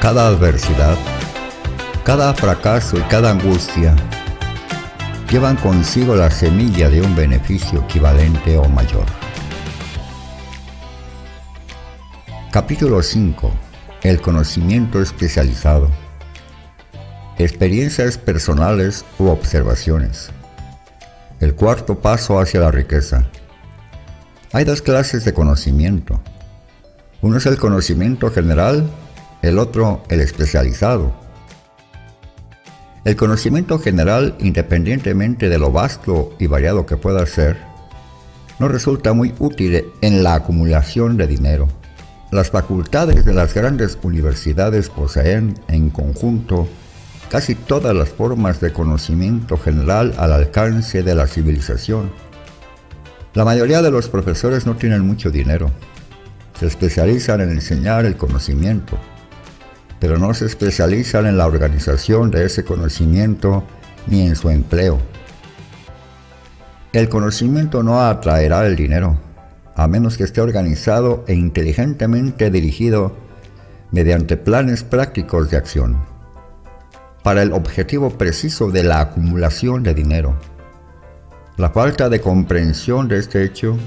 cada adversidad, cada fracaso y cada angustia llevan consigo la semilla de un beneficio equivalente o mayor. Capítulo 5. El conocimiento especializado. Experiencias personales u observaciones. El cuarto paso hacia la riqueza. Hay dos clases de conocimiento. Uno es el conocimiento general, el otro el especializado. El conocimiento general, independientemente de lo vasto y variado que pueda ser, no resulta muy útil en la acumulación de dinero. Las facultades de las grandes universidades poseen, en conjunto, casi todas las formas de conocimiento general al alcance de la civilización. La mayoría de los profesores no tienen mucho dinero. Se especializan en enseñar el conocimiento, pero no se especializan en la organización de ese conocimiento ni en su empleo. El conocimiento no atraerá el dinero, a menos que esté organizado e inteligentemente dirigido mediante planes prácticos de acción, para el objetivo preciso de la acumulación de dinero. La falta de comprensión de este hecho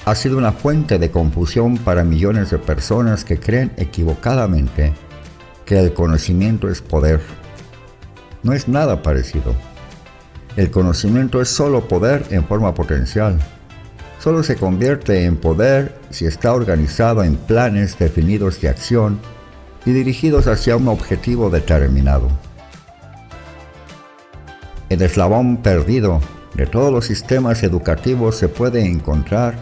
ha sido una fuente de confusión para millones de personas que creen equivocadamente que el conocimiento es poder. No es nada parecido. El conocimiento es solo poder en forma potencial. Solo se convierte en poder si está organizado en planes definidos de acción y dirigidos hacia un objetivo determinado. El eslabón perdido de todos los sistemas educativos se puede encontrar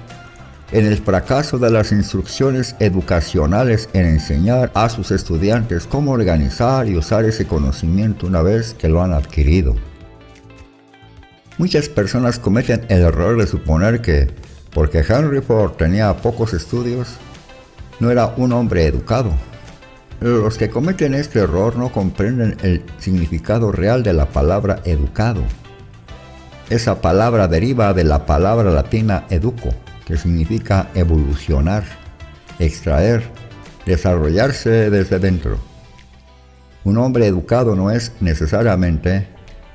en el fracaso de las instrucciones educacionales en enseñar a sus estudiantes cómo organizar y usar ese conocimiento una vez que lo han adquirido. Muchas personas cometen el error de suponer que, porque Henry Ford tenía pocos estudios, no era un hombre educado. Los que cometen este error no comprenden el significado real de la palabra educado. Esa palabra deriva de la palabra latina educo, que significa evolucionar, extraer, desarrollarse desde dentro. Un hombre educado no es necesariamente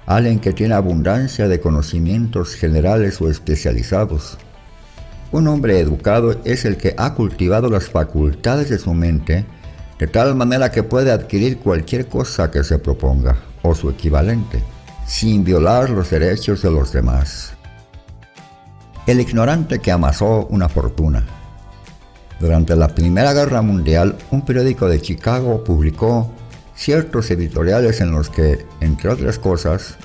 alguien que tiene abundancia de conocimientos generales o especializados. Un hombre educado es el que ha cultivado las facultades de su mente de tal manera que puede adquirir cualquier cosa que se proponga, o su equivalente, sin violar los derechos de los demás. El ignorante que amasó una fortuna. Durante la Primera Guerra Mundial, un periódico de Chicago publicó ciertos editoriales en los que, entre otras cosas,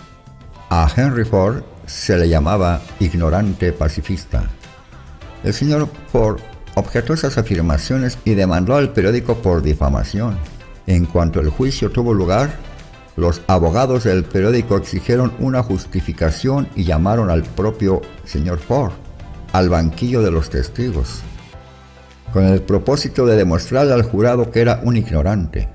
a Henry Ford se le llamaba ignorante pacifista. El señor Ford objetó esas afirmaciones y demandó al periódico por difamación. En cuanto el juicio tuvo lugar, los abogados del periódico exigieron una justificación y llamaron al propio señor Ford al banquillo de los testigos, con el propósito de demostrarle al jurado que era un ignorante.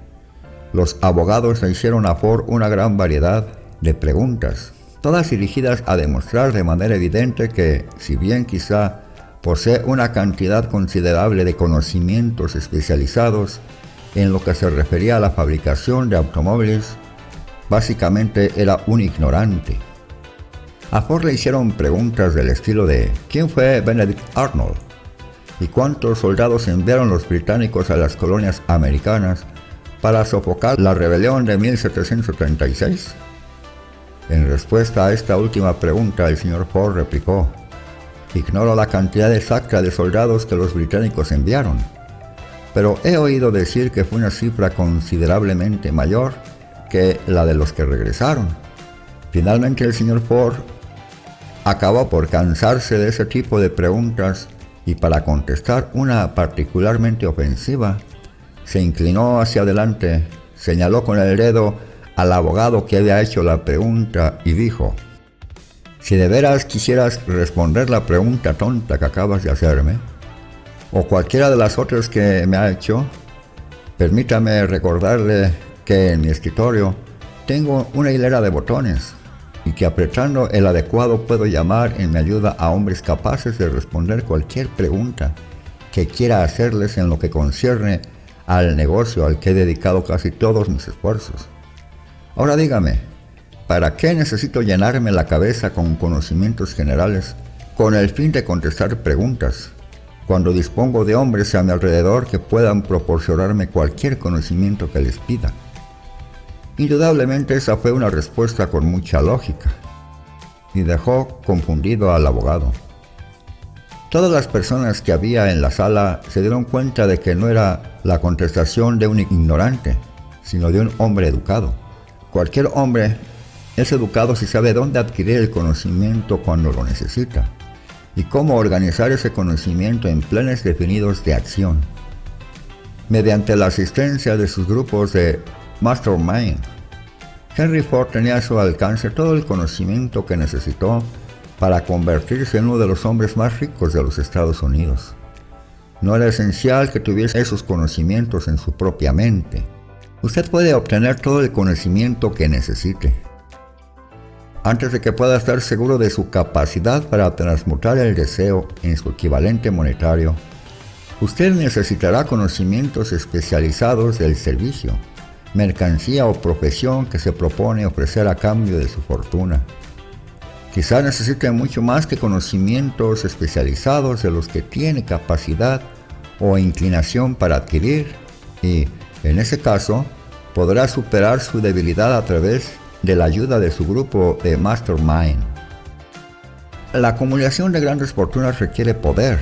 Los abogados le hicieron a Ford una gran variedad de preguntas, todas dirigidas a demostrar de manera evidente que, si bien quizá posee una cantidad considerable de conocimientos especializados en lo que se refería a la fabricación de automóviles, básicamente era un ignorante. A Ford le hicieron preguntas del estilo de ¿quién fue Benedict Arnold? ¿Y cuántos soldados enviaron los británicos a las colonias americanas para sofocar la rebelión de 1776? En respuesta a esta última pregunta, el señor Ford replicó: ignoro la cantidad exacta de soldados que los británicos enviaron, pero he oído decir que fue una cifra considerablemente mayor que la de los que regresaron. Finalmente el señor Ford acabó por cansarse de ese tipo de preguntas y, para contestar una particularmente ofensiva, se inclinó hacia adelante, señaló con el dedo al abogado que había hecho la pregunta y dijo: si de veras quisieras responder la pregunta tonta que acabas de hacerme, o cualquiera de las otras que me ha hecho, permítame recordarle que en mi escritorio tengo una hilera de botones y que apretando el adecuado puedo llamar en mi ayuda a hombres capaces de responder cualquier pregunta que quiera hacerles en lo que concierne al negocio al que he dedicado casi todos mis esfuerzos. Ahora dígame, ¿para qué necesito llenarme la cabeza con conocimientos generales con el fin de contestar preguntas, cuando dispongo de hombres a mi alrededor que puedan proporcionarme cualquier conocimiento que les pida? Indudablemente esa fue una respuesta con mucha lógica, y dejó confundido al abogado. Todas las personas que había en la sala se dieron cuenta de que no era la contestación de un ignorante, sino de un hombre educado. Cualquier hombre es educado si sabe dónde adquirir el conocimiento cuando lo necesita, y cómo organizar ese conocimiento en planes definidos de acción. Mediante la asistencia de sus grupos de Mastermind, Henry Ford tenía a su alcance todo el conocimiento que necesitó para convertirse en uno de los hombres más ricos de los Estados Unidos. No era esencial que tuviese esos conocimientos en su propia mente. Usted puede obtener todo el conocimiento que necesite. Antes de que pueda estar seguro de su capacidad para transmutar el deseo en su equivalente monetario, usted necesitará conocimientos especializados del servicio, mercancía o profesión que se propone ofrecer a cambio de su fortuna. Quizá necesite mucho más que conocimientos especializados de los que tiene capacidad o inclinación para adquirir, y, en ese caso, podrá superar su debilidad a través de la ayuda de su grupo de Mastermind. La acumulación de grandes fortunas requiere poder,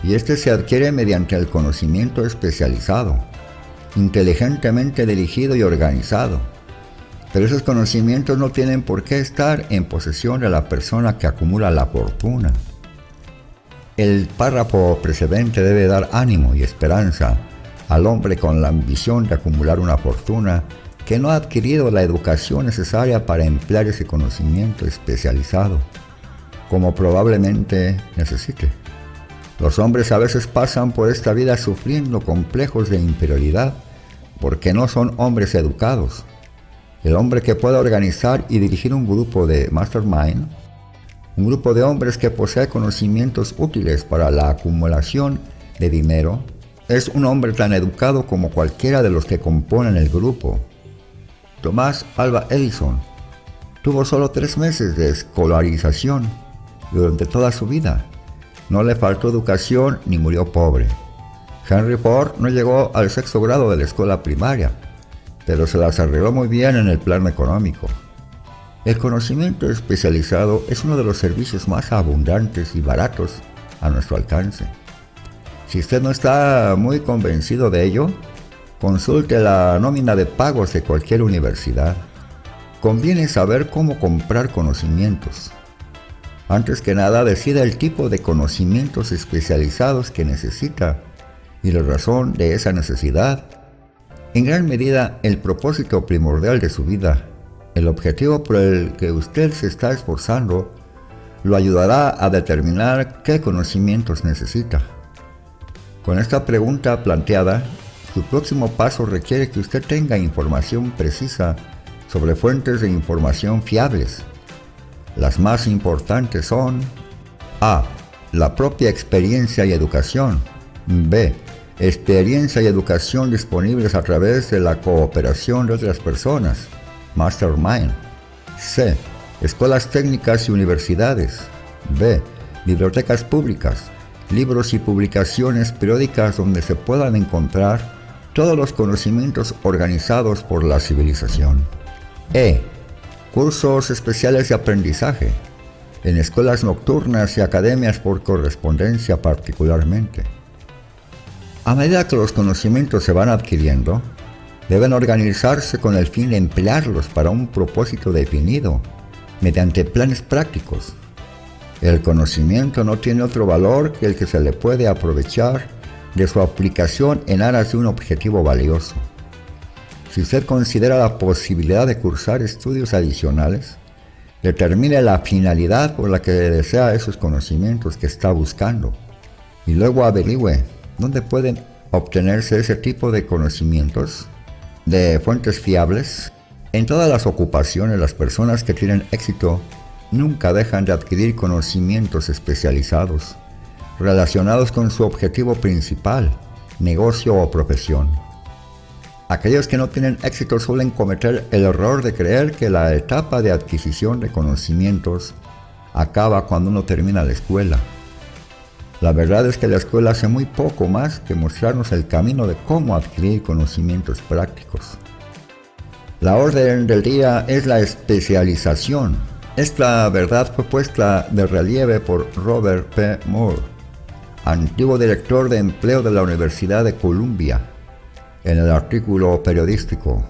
y este se adquiere mediante el conocimiento especializado, inteligentemente dirigido y organizado. Pero esos conocimientos no tienen por qué estar en posesión de la persona que acumula la fortuna. El párrafo precedente debe dar ánimo y esperanza al hombre con la ambición de acumular una fortuna que no ha adquirido la educación necesaria para emplear ese conocimiento especializado, como probablemente necesite. Los hombres a veces pasan por esta vida sufriendo complejos de inferioridad porque no son hombres educados. El hombre que pueda organizar y dirigir un grupo de Mastermind, un grupo de hombres que posee conocimientos útiles para la acumulación de dinero, es un hombre tan educado como cualquiera de los que componen el grupo. Thomas Alva Edison tuvo solo 3 meses de escolarización durante toda su vida. No le faltó educación ni murió pobre. Henry Ford no llegó al 6º grado de la escuela primaria, pero se las arregló muy bien en el plano económico. El conocimiento especializado es uno de los servicios más abundantes y baratos a nuestro alcance. Si usted no está muy convencido de ello, consulte la nómina de pagos de cualquier universidad. Conviene saber cómo comprar conocimientos. Antes que nada, decida el tipo de conocimientos especializados que necesita y la razón de esa necesidad. En gran medida, el propósito primordial de su vida, el objetivo por el que usted se está esforzando, lo ayudará a determinar qué conocimientos necesita. Con esta pregunta planteada, su próximo paso requiere que usted tenga información precisa sobre fuentes de información fiables. Las más importantes son: A. La propia experiencia y educación. B. Experiencia y educación disponibles a través de la cooperación de otras personas, Mastermind. C. Escuelas técnicas y universidades. B. Bibliotecas públicas, libros y publicaciones periódicas donde se puedan encontrar todos los conocimientos organizados por la civilización. E. Cursos especiales de aprendizaje, en escuelas nocturnas y academias por correspondencia particularmente. A medida que los conocimientos se van adquiriendo, deben organizarse con el fin de emplearlos para un propósito definido, mediante planes prácticos. El conocimiento no tiene otro valor que el que se le puede aprovechar de su aplicación en aras de un objetivo valioso. Si usted considera la posibilidad de cursar estudios adicionales, determine la finalidad por la que desea esos conocimientos que está buscando, y luego averigüe dónde pueden obtenerse ese tipo de conocimientos de fuentes fiables. En todas las ocupaciones, las personas que tienen éxito nunca dejan de adquirir conocimientos especializados relacionados con su objetivo principal, negocio o profesión. Aquellos que no tienen éxito suelen cometer el error de creer que la etapa de adquisición de conocimientos acaba cuando uno termina la escuela. La verdad es que la escuela hace muy poco más que mostrarnos el camino de cómo adquirir conocimientos prácticos. La orden del día es la especialización. Esta verdad fue puesta de relieve por Robert P. Moore, antiguo director de empleo de la Universidad de Columbia, en el artículo periodístico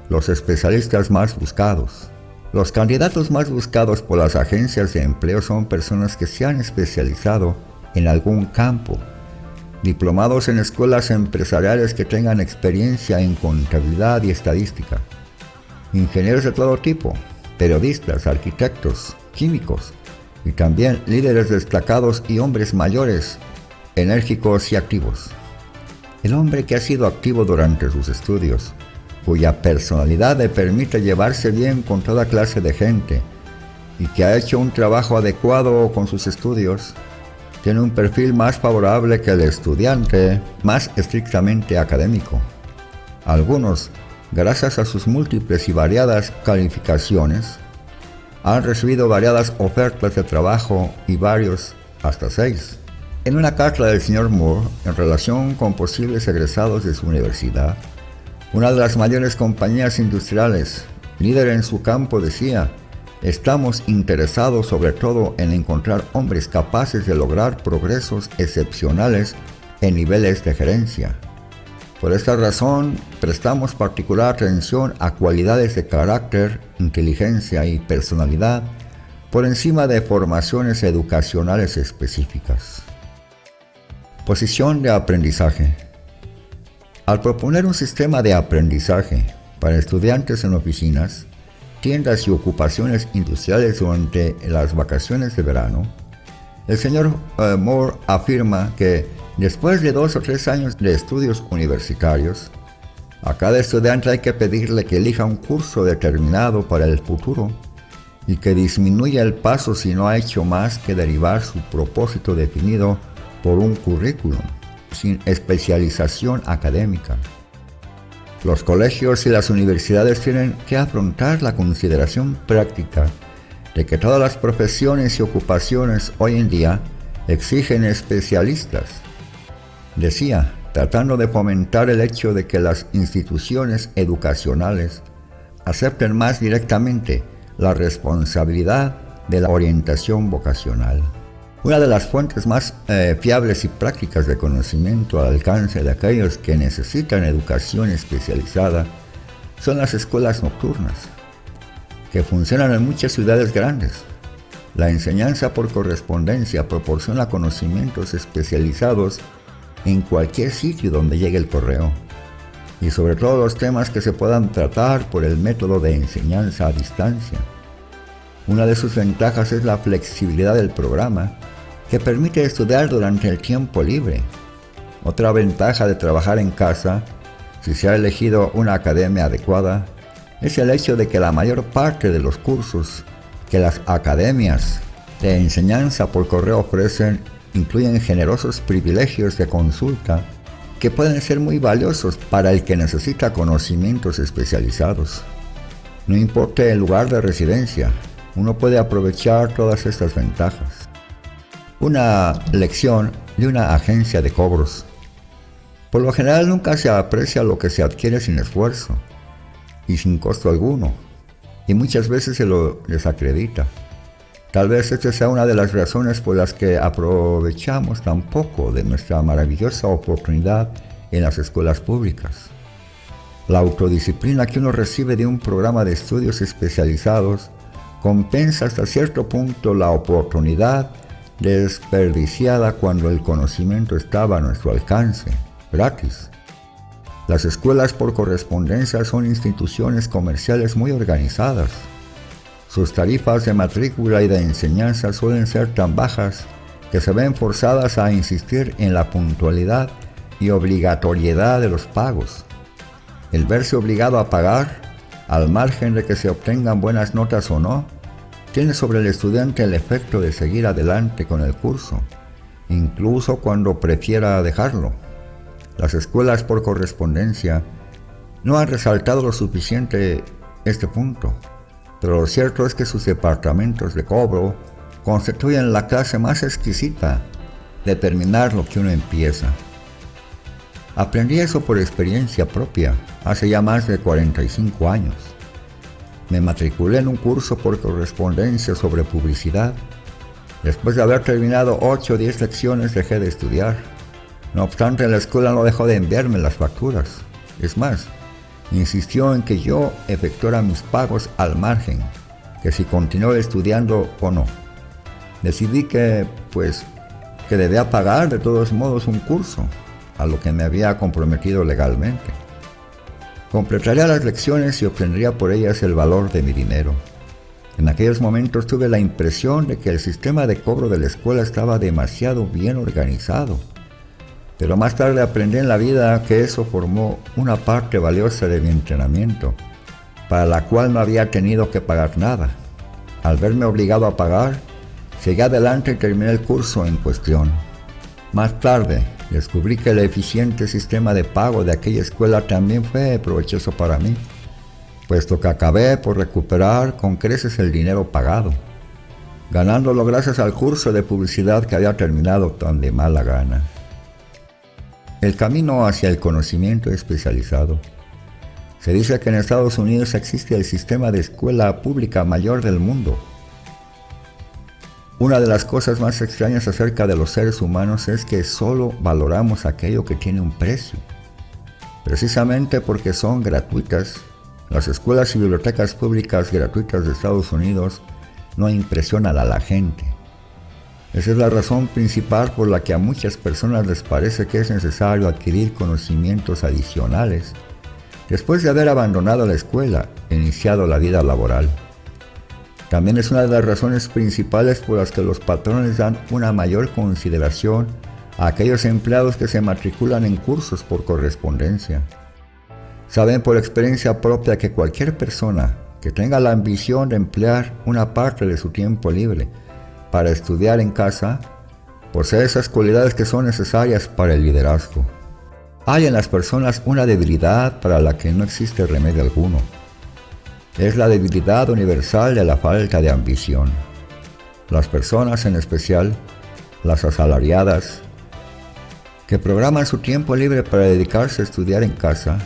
"Los especialistas más buscados". Los candidatos más buscados por las agencias de empleo son personas que se han especializado en algún campo, diplomados en escuelas empresariales que tengan experiencia en contabilidad y estadística, ingenieros de todo tipo, periodistas, arquitectos, químicos y también líderes destacados y hombres mayores, enérgicos y activos. El hombre que ha sido activo durante sus estudios, cuya personalidad le permite llevarse bien con toda clase de gente y que ha hecho un trabajo adecuado con sus estudios, tiene un perfil más favorable que el estudiante más estrictamente académico. Algunos, gracias a sus múltiples y variadas calificaciones, han recibido variadas ofertas de trabajo y varios, hasta 6. En una carta del señor Moore, en relación con posibles egresados de su universidad, una de las mayores compañías industriales, líder en su campo, decía: "Estamos interesados sobre todo en encontrar hombres capaces de lograr progresos excepcionales en niveles de gerencia. Por esta razón, prestamos particular atención a cualidades de carácter, inteligencia y personalidad por encima de formaciones educacionales específicas". Posición de aprendizaje. Al proponer un sistema de aprendizaje para estudiantes en oficinas, tiendas y ocupaciones industriales durante las vacaciones de verano, el señor Moore afirma que después de 2 o 3 años de estudios universitarios, a cada estudiante hay que pedirle que elija un curso determinado para el futuro y que disminuya el paso si no ha hecho más que derivar su propósito definido por un currículum, sin especialización académica. Los colegios y las universidades tienen que afrontar la consideración práctica de que todas las profesiones y ocupaciones hoy en día exigen especialistas. Decía, tratando de fomentar el hecho de que las instituciones educacionales acepten más directamente la responsabilidad de la orientación vocacional. Una de las fuentes más fiables y prácticas de conocimiento al alcance de aquellos que necesitan educación especializada son las escuelas nocturnas, que funcionan en muchas ciudades grandes. La enseñanza por correspondencia proporciona conocimientos especializados en cualquier sitio donde llegue el correo, y sobre todo los temas que se puedan tratar por el método de enseñanza a distancia. Una de sus ventajas es la flexibilidad del programa, que permite estudiar durante el tiempo libre. Otra ventaja de trabajar en casa, si se ha elegido una academia adecuada, es el hecho de que la mayor parte de los cursos que las academias de enseñanza por correo ofrecen incluyen generosos privilegios de consulta que pueden ser muy valiosos para el que necesita conocimientos especializados. No importa el lugar de residencia, uno puede aprovechar todas estas ventajas. Una lección de una agencia de cobros. Por lo general nunca se aprecia lo que se adquiere sin esfuerzo y sin costo alguno, y muchas veces se lo desacredita. Tal vez esta sea una de las razones por las que aprovechamos tan poco de nuestra maravillosa oportunidad en las escuelas públicas. La autodisciplina que uno recibe de un programa de estudios especializados compensa hasta cierto punto la oportunidad desperdiciada cuando el conocimiento estaba a nuestro alcance, gratis. Las escuelas por correspondencia son instituciones comerciales muy organizadas. Sus tarifas de matrícula y de enseñanza suelen ser tan bajas que se ven forzadas a insistir en la puntualidad y obligatoriedad de los pagos. El verse obligado a pagar, al margen de que se obtengan buenas notas o no, tiene sobre el estudiante el efecto de seguir adelante con el curso, incluso cuando prefiera dejarlo. Las escuelas por correspondencia no han resaltado lo suficiente este punto, pero lo cierto es que sus departamentos de cobro constituyen la clase más exquisita de terminar lo que uno empieza. Aprendí eso por experiencia propia hace ya más de 45 años. Me matriculé en un curso por correspondencia sobre publicidad. Después de haber terminado 8 o 10 lecciones dejé de estudiar. No obstante, la escuela no dejó de enviarme las facturas. Es más, insistió en que yo efectuara mis pagos al margen, que si continué estudiando o no. Decidí que debía pagar de todos modos un curso, a lo que me había comprometido legalmente. Completaría las lecciones y obtendría por ellas el valor de mi dinero. En aquellos momentos tuve la impresión de que el sistema de cobro de la escuela estaba demasiado bien organizado. Pero más tarde aprendí en la vida que eso formó una parte valiosa de mi entrenamiento, para la cual no había tenido que pagar nada. Al verme obligado a pagar, seguí adelante y terminé el curso en cuestión. Más tarde, descubrí que el eficiente sistema de pago de aquella escuela también fue provechoso para mí, puesto que acabé por recuperar con creces el dinero pagado, ganándolo gracias al curso de publicidad que había terminado tan de mala gana. El camino hacia el conocimiento especializado. Se dice que en Estados Unidos existe el sistema de escuela pública mayor del mundo. Una de las cosas más extrañas acerca de los seres humanos es que solo valoramos aquello que tiene un precio. Precisamente porque son gratuitas, las escuelas y bibliotecas públicas gratuitas de Estados Unidos no impresionan a la gente. Esa es la razón principal por la que a muchas personas les parece que es necesario adquirir conocimientos adicionales después de haber abandonado la escuela e iniciado la vida laboral. También es una de las razones principales por las que los patrones dan una mayor consideración a aquellos empleados que se matriculan en cursos por correspondencia. Saben por experiencia propia que cualquier persona que tenga la ambición de emplear una parte de su tiempo libre para estudiar en casa, posee esas cualidades que son necesarias para el liderazgo. Hay en las personas una debilidad para la que no existe remedio alguno. Es la debilidad universal de la falta de ambición. Las personas, en especial las asalariadas, que programan su tiempo libre para dedicarse a estudiar en casa,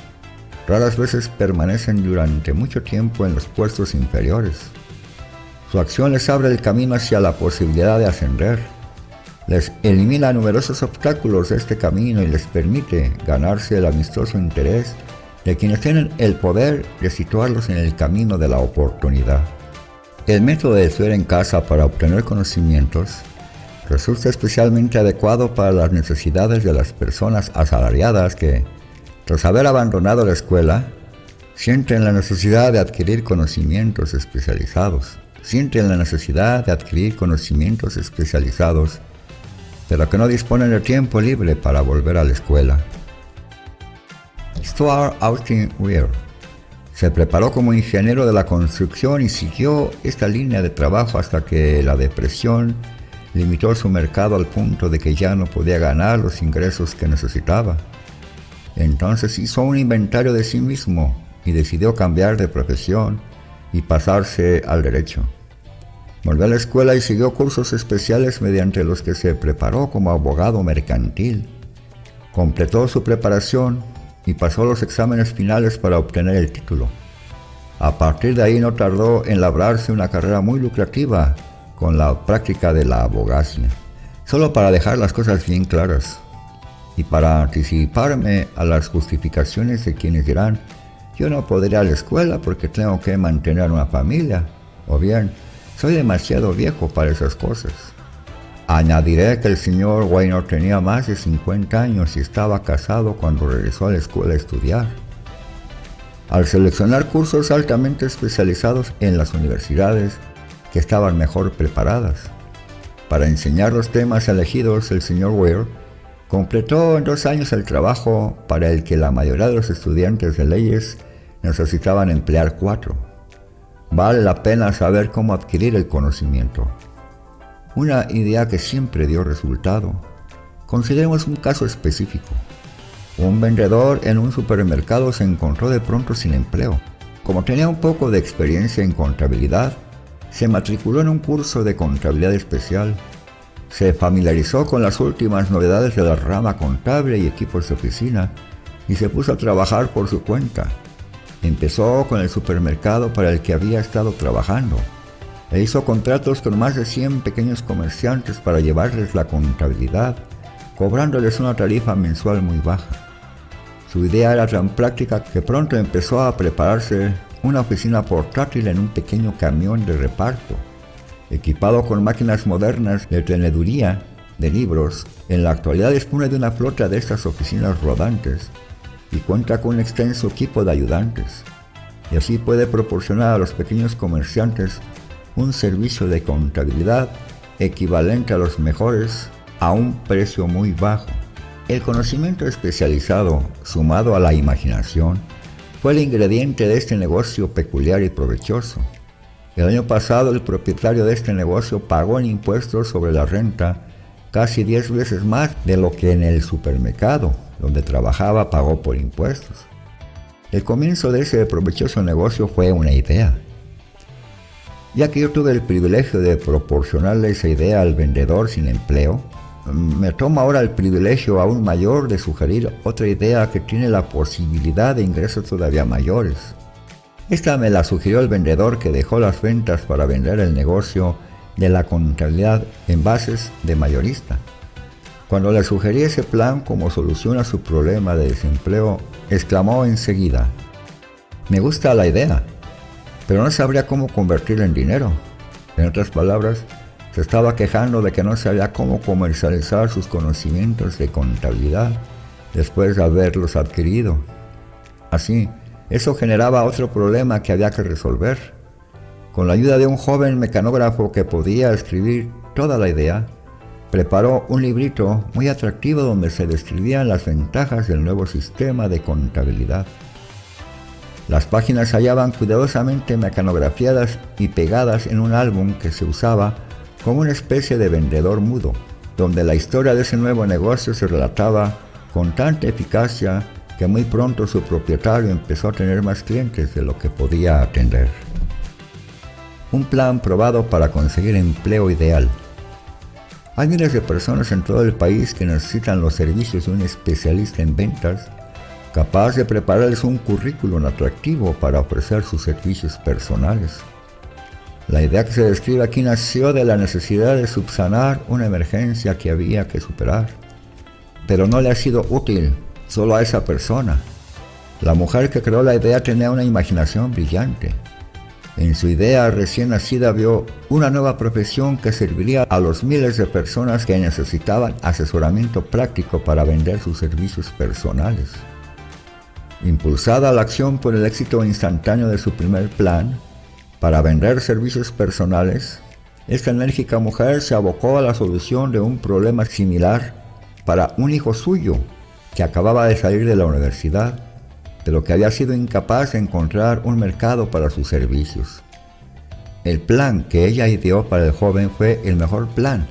raras veces permanecen durante mucho tiempo en los puestos inferiores. Su acción les abre el camino hacia la posibilidad de ascender, les elimina numerosos obstáculos de este camino y les permite ganarse el amistoso interés de quienes tienen el poder de situarlos en el camino de la oportunidad. El método de estudiar en casa para obtener conocimientos resulta especialmente adecuado para las necesidades de las personas asalariadas que, tras haber abandonado la escuela, sienten la necesidad de adquirir conocimientos especializados. Pero que no disponen de tiempo libre para volver a la escuela. Stuart Austin Weir se preparó como ingeniero de la construcción y siguió esta línea de trabajo hasta que la depresión limitó su mercado al punto de que ya no podía ganar los ingresos que necesitaba. Entonces hizo un inventario de sí mismo y decidió cambiar de profesión y pasarse al derecho. Volvió a la escuela y siguió cursos especiales mediante los que se preparó como abogado mercantil. Completó su preparación y pasó los exámenes finales para obtener el título. A partir de ahí no tardó en labrarse una carrera muy lucrativa con la práctica de la abogacía. Solo para dejar las cosas bien claras y para anticiparme a las justificaciones de quienes dirán: yo no podré ir a la escuela porque tengo que mantener una familia, o bien, soy demasiado viejo para esas cosas. Añadiré que el señor Weiner tenía más de 50 años y estaba casado cuando regresó a la escuela a estudiar. Al seleccionar cursos altamente especializados en las universidades que estaban mejor preparadas para enseñar los temas elegidos, el señor Weir completó en 2 años el trabajo para el que la mayoría de los estudiantes de leyes necesitaban emplear 4. Vale la pena saber cómo adquirir el conocimiento. Una idea que siempre dio resultado. Consideremos un caso específico. Un vendedor en un supermercado se encontró de pronto sin empleo. Como tenía un poco de experiencia en contabilidad, se matriculó en un curso de contabilidad especial. Se familiarizó con las últimas novedades de la rama contable y equipos de oficina y se puso a trabajar por su cuenta. Empezó con el supermercado para el que había estado trabajando e hizo contratos con más de 100 pequeños comerciantes para llevarles la contabilidad, cobrándoles una tarifa mensual muy baja. Su idea era tan práctica que pronto empezó a prepararse una oficina portátil en un pequeño camión de reparto, equipado con máquinas modernas de teneduría de libros. En la actualidad dispone de una flota de estas oficinas rodantes y cuenta con un extenso equipo de ayudantes, y así puede proporcionar a los pequeños comerciantes un servicio de contabilidad equivalente a los mejores a un precio muy bajo. El conocimiento especializado, sumado a la imaginación, fue el ingrediente de este negocio peculiar y provechoso. El año pasado el propietario de este negocio pagó en impuestos sobre la renta casi 10 veces más de lo que en el supermercado donde trabajaba pagó por impuestos. El comienzo de ese provechoso negocio fue una idea. Ya que yo tuve el privilegio de proporcionarle esa idea al vendedor sin empleo, me tomo ahora el privilegio aún mayor de sugerir otra idea que tiene la posibilidad de ingresos todavía mayores. Esta me la sugirió el vendedor que dejó las ventas para vender el negocio de la contabilidad en bases de mayorista. Cuando le sugerí ese plan como solución a su problema de desempleo, exclamó enseguida: «Me gusta la idea, pero no sabría cómo convertirla en dinero». En otras palabras, se estaba quejando de que no sabía cómo comercializar sus conocimientos de contabilidad después de haberlos adquirido. Así, eso generaba otro problema que había que resolver. Con la ayuda de un joven mecanógrafo que podía escribir toda la idea, preparó un librito muy atractivo donde se describían las ventajas del nuevo sistema de contabilidad. Las páginas se hallaban cuidadosamente mecanografiadas y pegadas en un álbum que se usaba como una especie de vendedor mudo, donde la historia de ese nuevo negocio se relataba con tanta eficacia que muy pronto su propietario empezó a tener más clientes de lo que podía atender. Un plan probado para conseguir empleo ideal. Hay miles de personas en todo el país que necesitan los servicios de un especialista en ventas, capaz de prepararles un currículum atractivo para ofrecer sus servicios personales. La idea que se describe aquí nació de la necesidad de subsanar una emergencia que había que superar, pero no le ha sido útil solo a esa persona. La mujer que creó la idea tenía una imaginación brillante. En su idea recién nacida vio una nueva profesión que serviría a los miles de personas que necesitaban asesoramiento práctico para vender sus servicios personales. Impulsada a la acción por el éxito instantáneo de su primer plan para vender servicios personales, esta enérgica mujer se abocó a la solución de un problema similar para un hijo suyo que acababa de salir de la universidad, pero que había sido incapaz de encontrar un mercado para sus servicios. El plan que ella ideó para el joven fue el mejor plan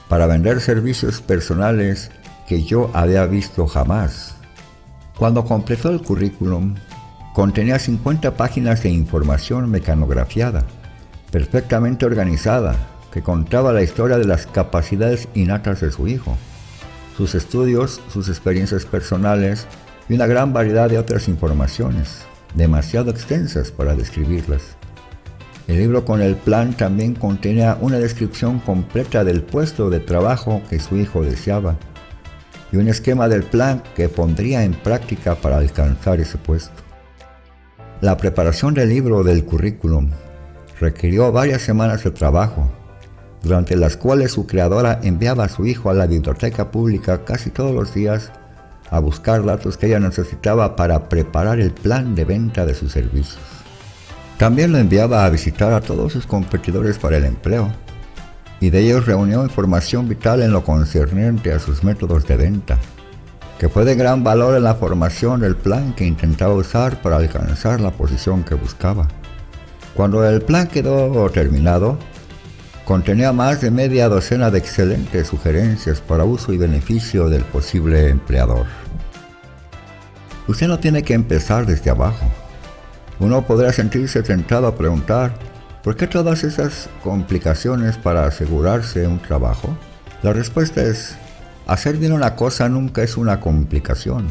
para vender servicios personales que yo había visto jamás. Cuando completó el currículum, contenía 50 páginas de información mecanografiada, perfectamente organizada, que contaba la historia de las capacidades innatas de su hijo, sus estudios, sus experiencias personales y una gran variedad de otras informaciones, demasiado extensas para describirlas. El libro con el plan también contenía una descripción completa del puesto de trabajo que su hijo deseaba y un esquema del plan que pondría en práctica para alcanzar ese puesto. La preparación del libro del currículum requirió varias semanas de trabajo, durante las cuales su creadora enviaba a su hijo a la biblioteca pública casi todos los días a buscar datos que ella necesitaba para preparar el plan de venta de sus servicios. También lo enviaba a visitar a todos sus competidores para el empleo, y de ellos reunió información vital en lo concerniente a sus métodos de venta, que fue de gran valor en la formación del plan que intentaba usar para alcanzar la posición que buscaba. Cuando el plan quedó terminado, contenía más de media docena de excelentes sugerencias para uso y beneficio del posible empleador. Usted no tiene que empezar desde abajo. Uno podrá sentirse tentado a preguntar, ¿por qué todas esas complicaciones para asegurarse un trabajo? La respuesta es, hacer bien una cosa nunca es una complicación.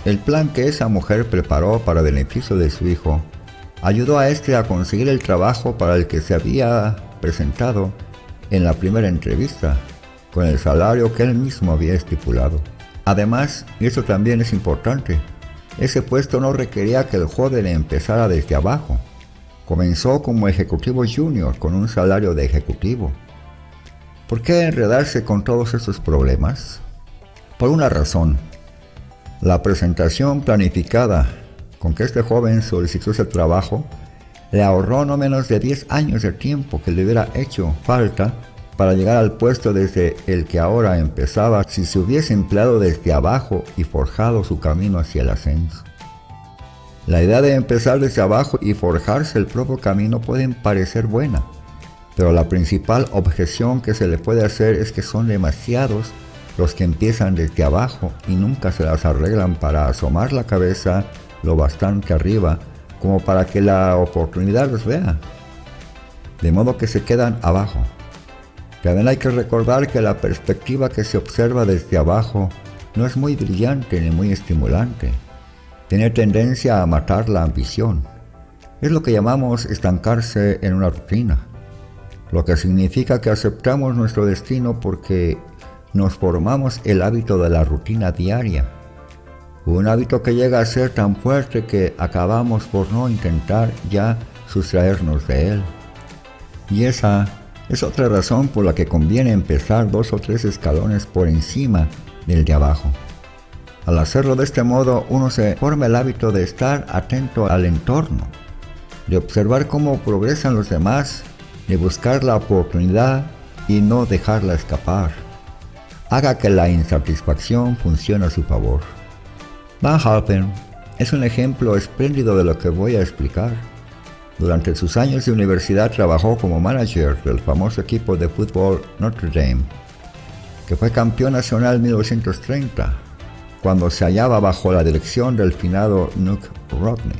El plan que esa mujer preparó para beneficio de su hijo ayudó a este a conseguir el trabajo para el que se había presentado en la primera entrevista, con el salario que él mismo había estipulado. Además, y eso también es importante, ese puesto no requería que el joven empezara desde abajo. Comenzó como ejecutivo junior con un salario de ejecutivo. ¿Por qué enredarse con todos esos problemas? Por una razón. La presentación planificada con que este joven solicitó ese trabajo le ahorró no menos de 10 años de tiempo que le hubiera hecho falta para llegar al puesto desde el que ahora empezaba si se hubiese empleado desde abajo y forjado su camino hacia el ascenso. La idea de empezar desde abajo y forjarse el propio camino pueden parecer buena, pero la principal objeción que se le puede hacer es que son demasiados los que empiezan desde abajo y nunca se las arreglan para asomar la cabeza lo bastante arriba como para que la oportunidad los vea, de modo que se quedan abajo. También hay que recordar que la perspectiva que se observa desde abajo no es muy brillante ni muy estimulante. Tiene tendencia a matar la ambición. Es lo que llamamos estancarse en una rutina, lo que significa que aceptamos nuestro destino porque nos formamos el hábito de la rutina diaria. Un hábito que llega a ser tan fuerte que acabamos por no intentar ya sustraernos de él. Y esa es otra razón por la que conviene empezar 2 o 3 escalones por encima del de abajo. Al hacerlo de este modo, uno se forma el hábito de estar atento al entorno, de observar cómo progresan los demás, de buscar la oportunidad y no dejarla escapar. Haga que la insatisfacción funcione a su favor. Van Halpen es un ejemplo espléndido de lo que voy a explicar. Durante sus años de universidad trabajó como manager del famoso equipo de fútbol Notre Dame, que fue campeón nacional en 1930, cuando se hallaba bajo la dirección del finado Knute Rockne.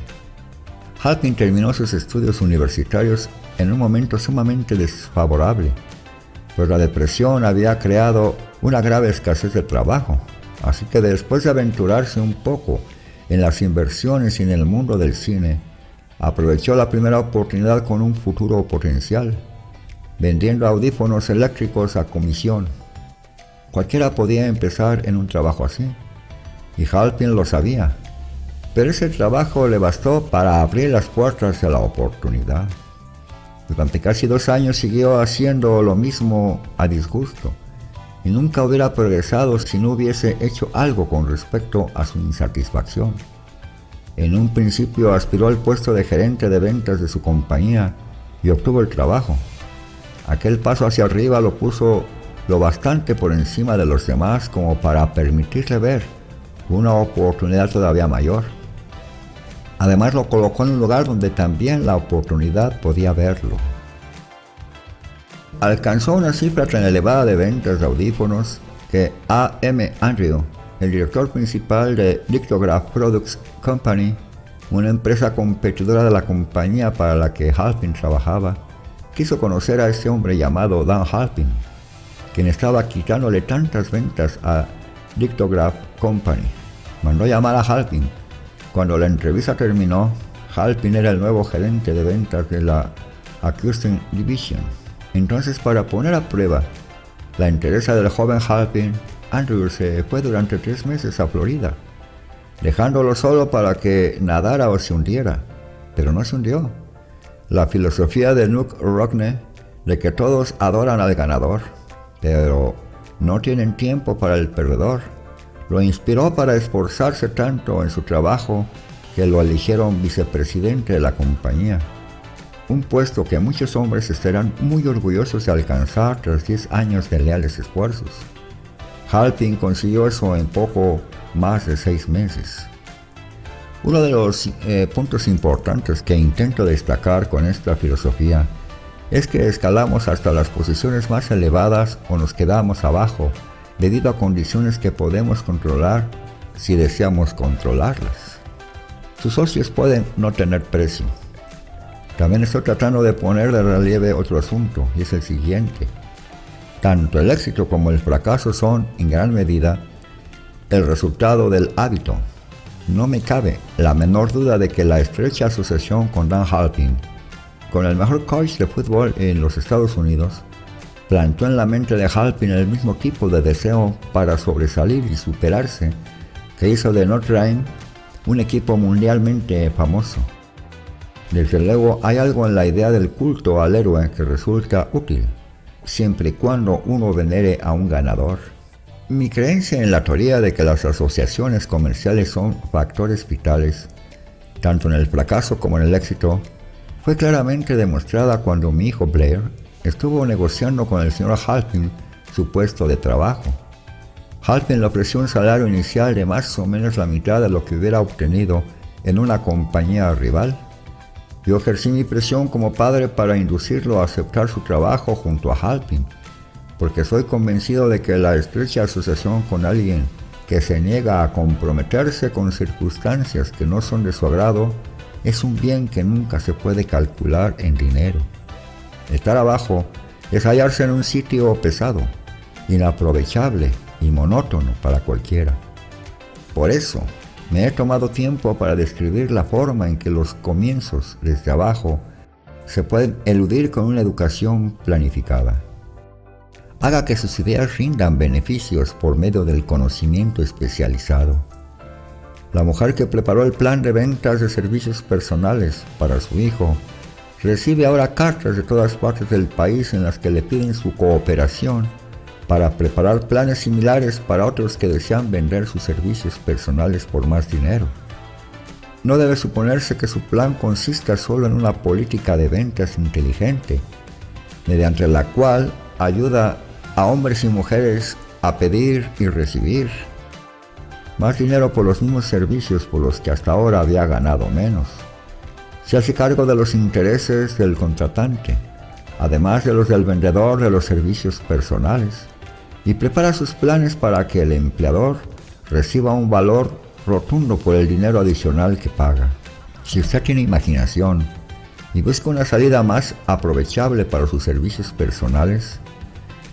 Halpin terminó sus estudios universitarios en un momento sumamente desfavorable, pues la depresión había creado una grave escasez de trabajo, así que después de aventurarse un poco en las inversiones y en el mundo del cine, aprovechó la primera oportunidad con un futuro potencial, vendiendo audífonos eléctricos a comisión. Cualquiera podía empezar en un trabajo así, y Halpin lo sabía, pero ese trabajo le bastó para abrir las puertas a la oportunidad. Durante casi 2 años siguió haciendo lo mismo a disgusto, y nunca hubiera progresado si no hubiese hecho algo con respecto a su insatisfacción. En un principio aspiró al puesto de gerente de ventas de su compañía y obtuvo el trabajo. Aquel paso hacia arriba lo puso lo bastante por encima de los demás como para permitirle ver una oportunidad todavía mayor. Además lo colocó en un lugar donde también la oportunidad podía verlo. Alcanzó una cifra tan elevada de ventas de audífonos que A.M. Andrew, el director principal de Dictograph Products Company, una empresa competidora de la compañía para la que Halpin trabajaba, quiso conocer a ese hombre llamado Dan Halpin, quien estaba quitándole tantas ventas a Dictograph Company. Mandó llamar a Halpin. Cuando la entrevista terminó, Halpin era el nuevo gerente de ventas de la Acoustic Division. Entonces, para poner a prueba la entereza del joven Halpin, Andrew se fue durante 3 meses a Florida, dejándolo solo para que nadara o se hundiera, pero no se hundió. La filosofía de Knute Rockne de que todos adoran al ganador, pero no tienen tiempo para el perdedor, lo inspiró para esforzarse tanto en su trabajo que lo eligieron vicepresidente de la compañía, un puesto que muchos hombres estarán muy orgullosos de alcanzar tras 10 años de leales esfuerzos. Halpin consiguió eso en poco más de 6 meses. Uno de los puntos importantes que intento destacar con esta filosofía es que escalamos hasta las posiciones más elevadas o nos quedamos abajo debido a condiciones que podemos controlar si deseamos controlarlas. Sus socios pueden no tener precio. También estoy tratando de poner de relieve otro asunto, y es el siguiente. Tanto el éxito como el fracaso son, en gran medida, el resultado del hábito. No me cabe la menor duda de que la estrecha asociación con Dan Halpin, con el mejor coach de fútbol en los Estados Unidos, plantó en la mente de Halpin el mismo tipo de deseo para sobresalir y superarse que hizo de Notre Dame un equipo mundialmente famoso. Desde luego hay algo en la idea del culto al héroe que resulta útil, siempre y cuando uno venere a un ganador. Mi creencia en la teoría de que las asociaciones comerciales son factores vitales, tanto en el fracaso como en el éxito, fue claramente demostrada cuando mi hijo Blair estuvo negociando con el señor Halpin su puesto de trabajo. Halpin le ofreció un salario inicial de más o menos la mitad de lo que hubiera obtenido en una compañía rival. Yo ejercí mi presión como padre para inducirlo a aceptar su trabajo junto a Halpin, porque soy convencido de que la estrecha asociación con alguien que se niega a comprometerse con circunstancias que no son de su agrado es un bien que nunca se puede calcular en dinero. Estar abajo es hallarse en un sitio pesado, inaprovechable y monótono para cualquiera. Por eso, me he tomado tiempo para describir la forma en que los comienzos desde abajo se pueden eludir con una educación planificada. Haga que sus ideas rindan beneficios por medio del conocimiento especializado. La mujer que preparó el plan de ventas de servicios personales para su hijo recibe ahora cartas de todas partes del país en las que le piden su cooperación para preparar planes similares para otros que desean vender sus servicios personales por más dinero. No debe suponerse que su plan consista solo en una política de ventas inteligente, mediante la cual ayuda a hombres y mujeres a pedir y recibir más dinero por los mismos servicios por los que hasta ahora había ganado menos. Se hace cargo de los intereses del contratante, además de los del vendedor de los servicios personales, y prepara sus planes para que el empleador reciba un valor rotundo por el dinero adicional que paga. Si usted tiene imaginación y busca una salida más aprovechable para sus servicios personales,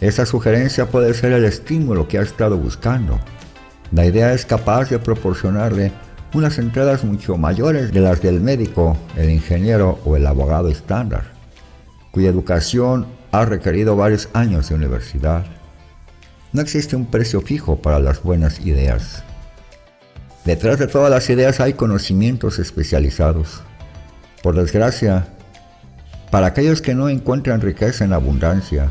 esa sugerencia puede ser el estímulo que ha estado buscando. La idea es capaz de proporcionarle unas entradas mucho mayores de las del médico, el ingeniero o el abogado estándar, cuya educación ha requerido varios años de universidad. No existe un precio fijo para las buenas ideas. Detrás de todas las ideas hay conocimientos especializados. Por desgracia, para aquellos que no encuentran riqueza en abundancia,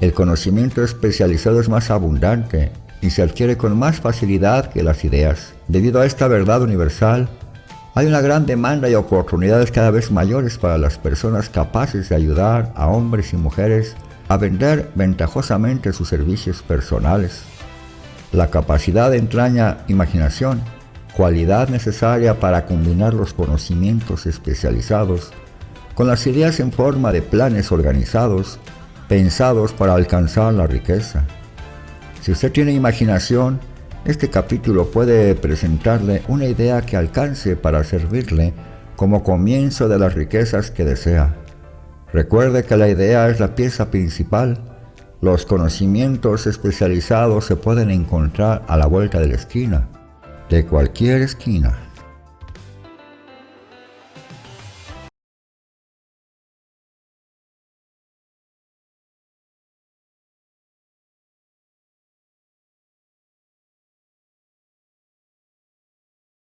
el conocimiento especializado es más abundante y se adquiere con más facilidad que las ideas. Debido a esta verdad universal, hay una gran demanda y oportunidades cada vez mayores para las personas capaces de ayudar a hombres y mujeres a vender ventajosamente sus servicios personales. La capacidad entraña imaginación, cualidad necesaria para combinar los conocimientos especializados con las ideas en forma de planes organizados, pensados para alcanzar la riqueza. Si usted tiene imaginación, este capítulo puede presentarle una idea que alcance para servirle como comienzo de las riquezas que desea. Recuerde que la idea es la pieza principal. Los conocimientos especializados se pueden encontrar a la vuelta de la esquina, de cualquier esquina.